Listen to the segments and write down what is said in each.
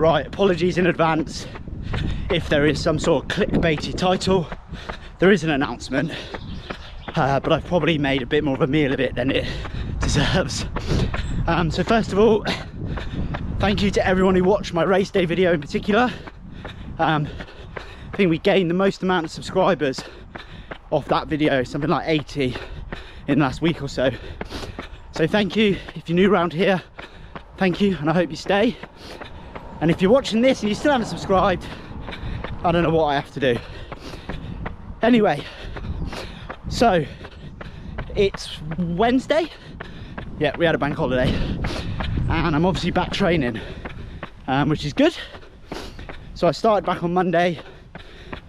Right, apologies in advance if there is some sort of clickbaity title. There is an announcement, but I've probably made a bit more of a meal of it than it deserves. So first of all, thank you to everyone who watched my race day video in particular. I think we gained the most amount of subscribers off that video, something like 80 in the last week or so. So thank you. If you're new around here, thank you, and I hope you stay. And if you're watching this and you still haven't subscribed, I don't know what I have to do. Anyway, so it's Wednesday. Yeah, we had a bank holiday, and I'm obviously back training, which is good. So I started back on Monday,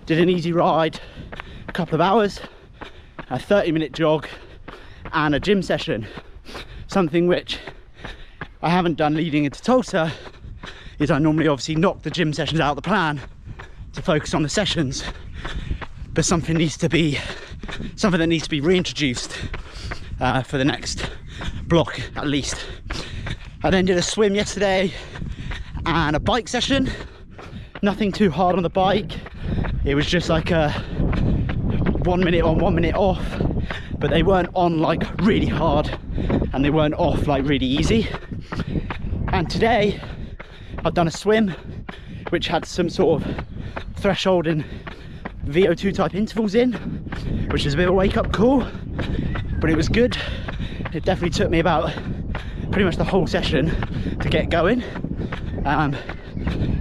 did an easy ride, a couple of hours, a 30-minute jog, and a gym session. Something which I haven't done leading into Tulsa is I normally obviously knock the gym sessions out of the plan to focus on the sessions, but something that needs to be reintroduced for the next block at least. I then did a swim yesterday and a bike session. Nothing too hard on the bike. It was just like a 1 minute on, 1 minute off, but they weren't on like really hard and they weren't off like really easy. And today I've done a swim which had some sort of threshold and VO2 type intervals in, which is a bit of a wake-up call, but it was good. It definitely took me about pretty much the whole session to get going.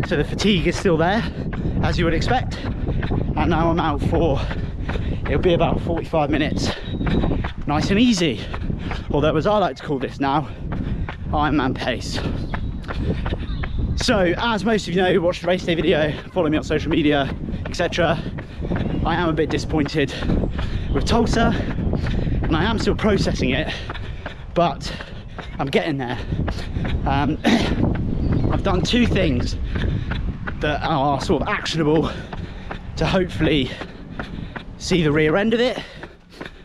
So the fatigue is still there, as you would expect, and now I'm out for, it'll be about 45 minutes, nice and easy, although as I like to call this now, Ironman pace. So as most of you know who watched the race day video, follow me on social media, etc., I am a bit disappointed with Tulsa, and I am still processing it, but I'm getting there. I've done two things that are sort of actionable to hopefully see the rear end of it.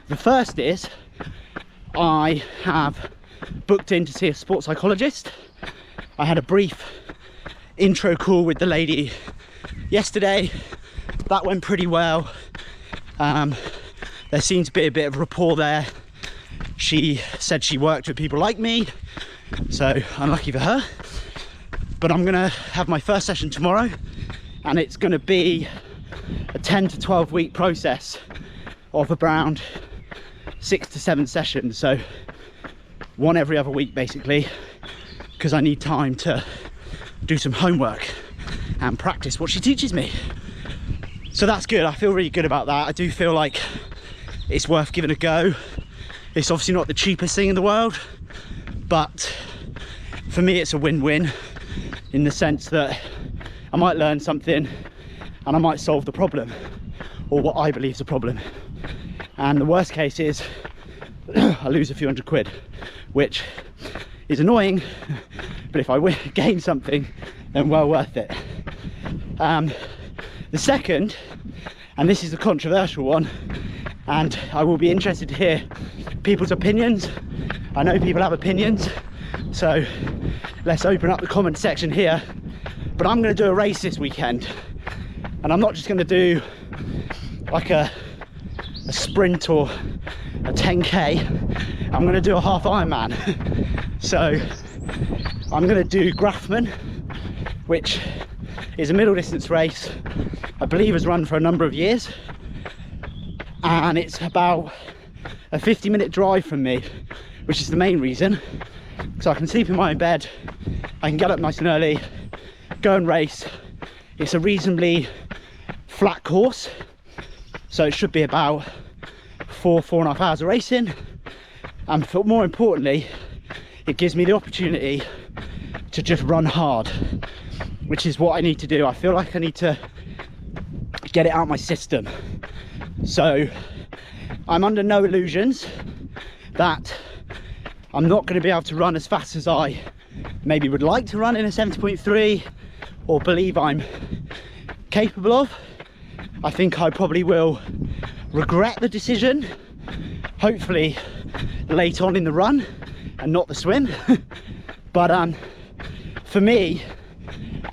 The first is I have booked in to see a sports psychologist. I had a brief intro call with the lady yesterday. That went pretty well. There seemed to be a bit of rapport there. She said she worked with people like me, so I'm lucky for her. But I'm gonna have my first session tomorrow, and it's gonna be a 10 to 12 week process of around 6 to 7 sessions, so one every other week basically, because I need time to do some homework and practice what she teaches me. So that's good. I feel really good about that. I do feel like it's worth giving a go. It's obviously not the cheapest thing in the world, but for me it's a win-win, in the sense that I might learn something and I might solve the problem, or what I believe is a problem. And the worst case is I lose a few £100, which is annoying, but if I gain something, then well worth it. The second, and this is a controversial one, and I will be interested to hear people's opinions. I know people have opinions, so let's open up the comment section here. But I'm going to do a race this weekend, and I'm not just going to do like a sprint or a 10k. I'm going to do a half Ironman. So I'm going to do Grafman, which is a middle distance race I believe has run for a number of years, and it's about a 50-minute drive from me, which is the main reason, so I can sleep in my own bed, I can get up nice and early, go and race. It's a reasonably flat course, so it should be about 4.5 hours of racing, and more importantly, it gives me the opportunity to just run hard, which is what I need to do. I feel like I need to get it out my system. So I'm under no illusions that I'm not going to be able to run as fast as I maybe would like to run in a 70.3 or believe I'm capable of. I think I probably will regret the decision, hopefully late on in the run and not the swim. But for me,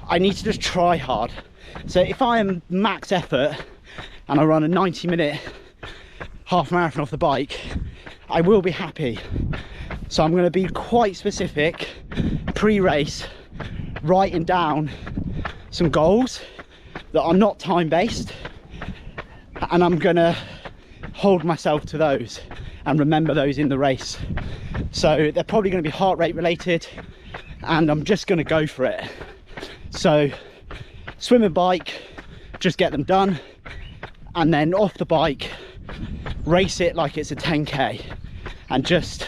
I need to just try hard. So if I am max effort and I run a 90-minute half marathon off the bike, I will be happy. So I'm going to be quite specific pre-race, writing down some goals that are not time-based, and I'm going to hold myself to those and remember those in the race. So they're probably going to be heart rate related, and I'm just going to go for it. So swim and bike, just get them done, and then off the bike race it like it's a 10k, and just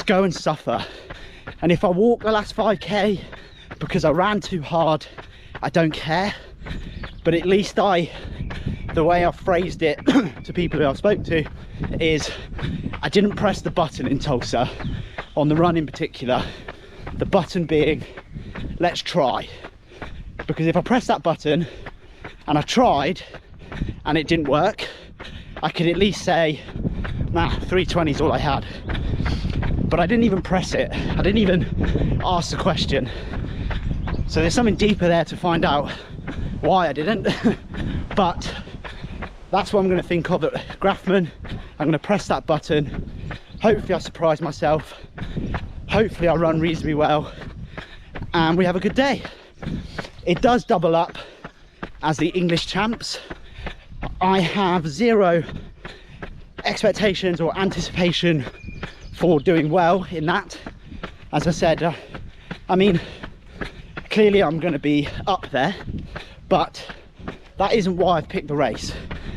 go and suffer. And if I walk the last 5k because I ran too hard, I don't care. But at least the way I've phrased it to people who I've spoke to is I didn't press the button in Tulsa on the run in particular, the button being let's try. Because if I pressed that button and I tried and it didn't work, I could at least say, nah, 320 is all I had. But I didn't even press it. I didn't even ask the question. So there's something deeper there to find out why I didn't. But that's what I'm going to think of at Grafman. I'm going to press that button. Hopefully I surprise myself. Hopefully I run reasonably well and we have a good day. It does double up as the English champs. I have zero expectations or anticipation for doing well in that. As I said, I mean, clearly I'm going to be up there, but that isn't why I've picked the race.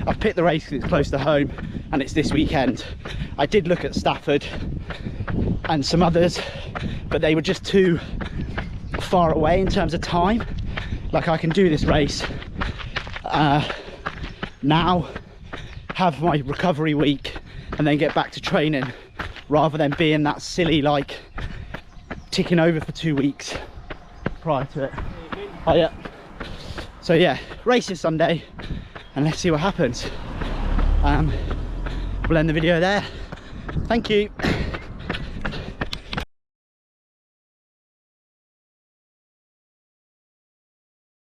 I've picked the race because it's close to home and it's this weekend. I did look at Stafford and some others, but they were just too far away in terms of time. Like, I can do this race now, have my recovery week, and then get back to training, rather than being that silly, like, ticking over for 2 weeks prior to it. Oh yeah. So yeah, race is Sunday, and let's see what happens. We'll end the video there. Thank you.